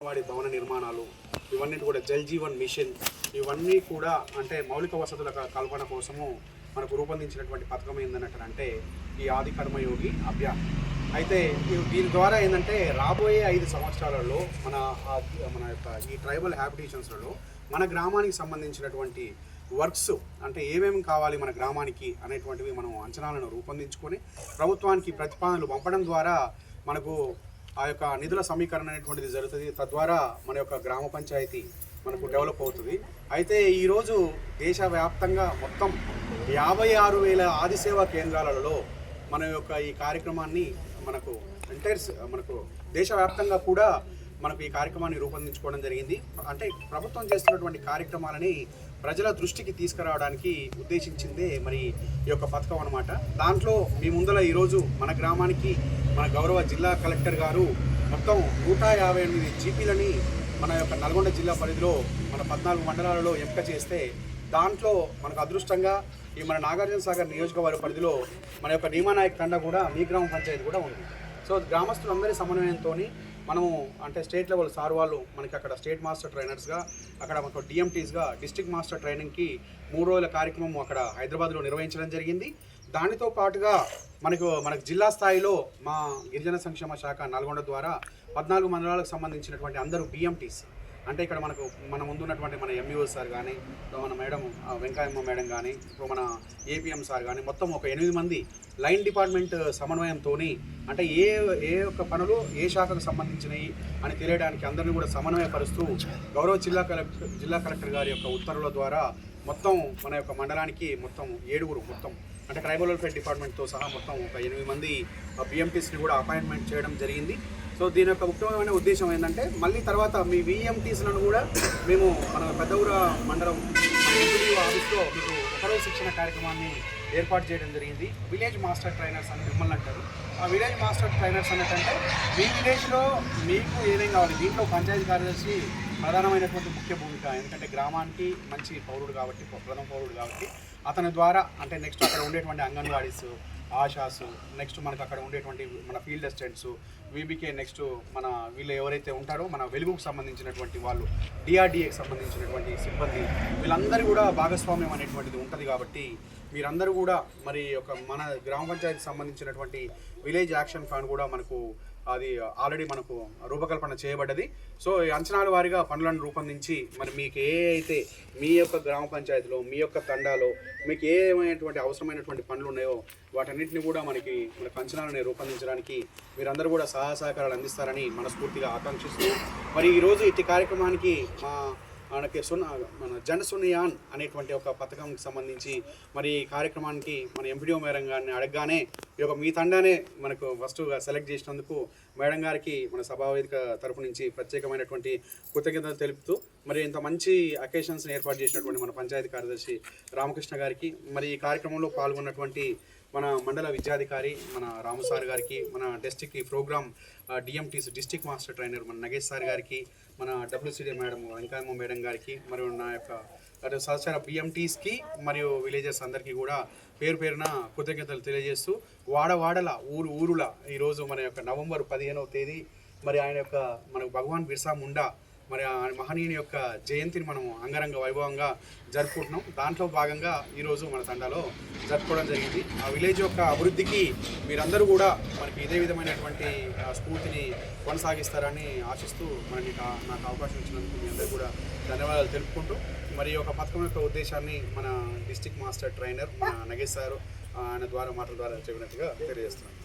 వాడి భవన నిర్మాణాలు ఇవన్నీ కూడా జల్ జీవన్ మిషన్ ఇవన్నీ కూడా అంటే మౌలిక వసతుల కల్పన కోసము మనకు రూపొందించినటువంటి పథకం ఏంటంటే ఈ ఆది కర్మయోగి అభియాన్. అయితే దీని ద్వారా ఏంటంటే రాబోయే 5 సంవత్సరాలలో మన యొక్క ఈ ట్రైబల్ హ్యాబిటేషన్స్లలో మన గ్రామానికి సంబంధించినటువంటి వర్క్స్ అంటే ఏమేమి కావాలి మన గ్రామానికి అనేటువంటివి మనం అంచనాలను రూపొందించుకొని ప్రభుత్వానికి ప్రతిపాదనలు పంపడం ద్వారా మనకు ఆ యొక్క నిధుల సమీకరణ అనేటువంటిది జరుగుతుంది. తద్వారా మన యొక్క గ్రామ పంచాయతీ మనకు డెవలప్ అవుతుంది. అయితే ఈరోజు దేశవ్యాప్తంగా మొత్తం 56,000 ఆది సేవా కేంద్రాలలో మన యొక్క ఈ కార్యక్రమాన్ని మనకు దేశవ్యాప్తంగా కూడా మనకు ఈ కార్యక్రమాన్ని రూపొందించుకోవడం జరిగింది. అంటే ప్రభుత్వం చేస్తున్నటువంటి కార్యక్రమాలని ప్రజల దృష్టికి తీసుకురావడానికి ఉద్దేశించిందే మరి ఈ యొక్క పథకం అన్నమాట. దాంట్లో మీ ముందర ఈరోజు మన గ్రామానికి మన గౌరవ జిల్లా కలెక్టర్ గారు మొత్తం 158 జీపీలని మన యొక్క నల్గొండ జిల్లా పరిధిలో మన 14 మండలాలలో ఎంపిక చేస్తే దాంట్లో మనకు అదృష్టంగా ఈ మన నాగార్జున సాగర్ నియోజకవర్గ పరిధిలో మన యొక్క నీమానాయక్ తండా కూడా మీ గ్రామ పంచాయతీ కూడా ఉంది. సో గ్రామస్తులందరి సమన్వయంతో మనము అంటే స్టేట్ లెవెల్ సార్ వాళ్ళు మనకి అక్కడ స్టేట్ మాస్టర్ ట్రైనర్స్గా అక్కడ మనకు డిఎంటీస్గా డిస్ట్రిక్ట్ మాస్టర్ ట్రైనింగ్కి 3 రోజుల కార్యక్రమం అక్కడ హైదరాబాద్లో నిర్వహించడం జరిగింది. దానితో పాటుగా మనకు జిల్లా స్థాయిలో మా గిరిజన సంక్షేమ శాఖ నల్గొండ ద్వారా 14 మండలాలకు సంబంధించినటువంటి అందరూ బిఎంటీస్ అంటే ఇక్కడ మన ముందున్నటువంటి మన ఎంఈఓ సార్ కానీ మన మేడం వెంకయ్యమ్మ మేడం కానీ ఇప్పుడు మన ఏపీఎం సార్ కానీ మొత్తం ఒక 8 మంది లైన్ డిపార్ట్మెంట్ సమన్వయంతో అంటే ఏ యొక్క పనులు ఏ శాఖకు సంబంధించినవి అని తెలియడానికి అందరినీ కూడా సమన్వయపరుస్తూ గౌరవ జిల్లా కలెక్టర్ గారి యొక్క ఉత్తర్వుల ద్వారా మొత్తం మన యొక్క మండలానికి మొత్తం 7 మొత్తం అంటే ట్రైబల్ వెల్ఫేర్ డిపార్ట్మెంట్తో సహా మొత్తం ఒక 8 మంది బిఎంటీస్ని కూడా అపాయింట్మెంట్ చేయడం జరిగింది. సో దీని యొక్క ముఖ్యమైన ఉద్దేశం ఏంటంటే మళ్ళీ తర్వాత మీ విఎంటీస్లను కూడా మేము మన పెద్దఊర మండలం ఆఫీస్లో మీకు ఒకరోజు శిక్షణ కార్యక్రమాన్ని ఏర్పాటు చేయడం జరిగింది. విలేజ్ మాస్టర్ ట్రైనర్స్ అని మిమ్మల్ని అంటారు. ఆ విలేజ్ మాస్టర్ ట్రైనర్స్ అన్నట్టంటే మీ విలేజ్లో మీకు ఏమేం కావాలి దీంట్లో పంచాయతీ కార్యదర్శి ప్రధానమైనటువంటి ముఖ్య భూమిక. ఎందుకంటే గ్రామానికి మంచి పౌరుడు కాబట్టి ప్రథమ పౌరుడు కాబట్టి అతని ద్వారా అంటే నెక్స్ట్ అక్కడ ఉండేటువంటి అంగన్వాడీస్ ఆశాస్ నెక్స్ట్ మనకు అక్కడ ఉండేటువంటి మన ఫీల్డ్ అసిస్టెంట్స్ వీబీకే నెక్స్ట్ మన వీళ్ళు ఎవరైతే ఉంటారో మన వెలుగుకు సంబంధించినటువంటి వాళ్ళు డిఆర్డీఏకి సంబంధించినటువంటి సిబ్బంది వీళ్ళందరూ కూడా భాగస్వామ్యం అనేటువంటిది ఉంటుంది. కాబట్టి మీరందరూ కూడా మరి మన గ్రామ పంచాయతీకి సంబంధించినటువంటి విలేజ్ యాక్షన్ ప్లాన్ కూడా మనకు అది ఆల్రెడీ మనకు రూపకల్పన చేయబడ్డది. సో ఈ అంచనాల వారీగా పనులను రూపొందించి మరి మీకు అయితే మీ యొక్క గ్రామ పంచాయతీలో మీ యొక్క తండాలో మీకు ఏమైనటువంటి అవసరమైనటువంటి పనులు ఉన్నాయో వాటన్నింటినీ కూడా మనకు అంచనాలను రూపొందించడానికి మీరందరూ కూడా సహకారాలు అందిస్తారని మనస్ఫూర్తిగా ఆకాంక్షిస్తూ మరి ఈరోజు ఇట్టి కార్యక్రమానికి మన జన్ సునియాన్ అనేటువంటి ఒక పథకంకి సంబంధించి మరి ఈ కార్యక్రమానికి మన ఎంపీడీఓ మేడం గారిని అడగగానే మీ తండానే మనకు ఫస్ట్గా సెలెక్ట్ చేసినందుకు మేడం గారికి మన సభావేదిక తరపు నుంచి ప్రత్యేకమైనటువంటి కృతజ్ఞతలు తెలుపుతూ మరి ఇంత మంచి అకేషన్స్ని ఏర్పాటు చేసినటువంటి మన పంచాయతీ కార్యదర్శి రామకృష్ణ గారికి మరి ఈ కార్యక్రమంలో పాల్గొన్నటువంటి మన మండల విద్యాధికారి మన రాము సార్ గారికి మన district programme DMTs district master trainer మన నగేష్ సార్ గారికి మన డబ్ల్యూసీడీ మేడం వెంకయ్యమ్మ మేడం గారికి మరియు నా యొక్క సహచర బిఎంటీస్కి మరియు విలేజెస్ అందరికీ కూడా పేరున కృతజ్ఞతలు తెలియజేస్తూ వాడల ఊరుల ఈరోజు మన యొక్క నవంబర్ 15వ తేదీ మరి ఆయన యొక్క మనకు భగవాన్ బిర్సా ముండా మరి ఆ మహనీయుని యొక్క జయంతిని మనం అంగరంగ వైభవంగా జరుపుకుంటున్నాం. దాంట్లో భాగంగా ఈరోజు మన తండాలో జరుపుకోవడం జరిగింది. ఆ విలేజ్ యొక్క అభివృద్ధికి మీరందరూ కూడా మనకి ఇదే విధమైనటువంటి స్ఫూర్తిని కొనసాగిస్తారని ఆశిస్తూ నాకు అవకాశం ఇచ్చినందుకు మీ అందరూ కూడా ధన్యవాదాలు తెలుపుకుంటూ మరి ఒక పథకం యొక్క ఉద్దేశాన్ని మన డిస్ట్రిక్ట్ మాస్టర్ ట్రైనర్ మన నగేష్ సారు ఆయన మాటల ద్వారా చెప్పినట్టుగా తెలియజేస్తున్నాను.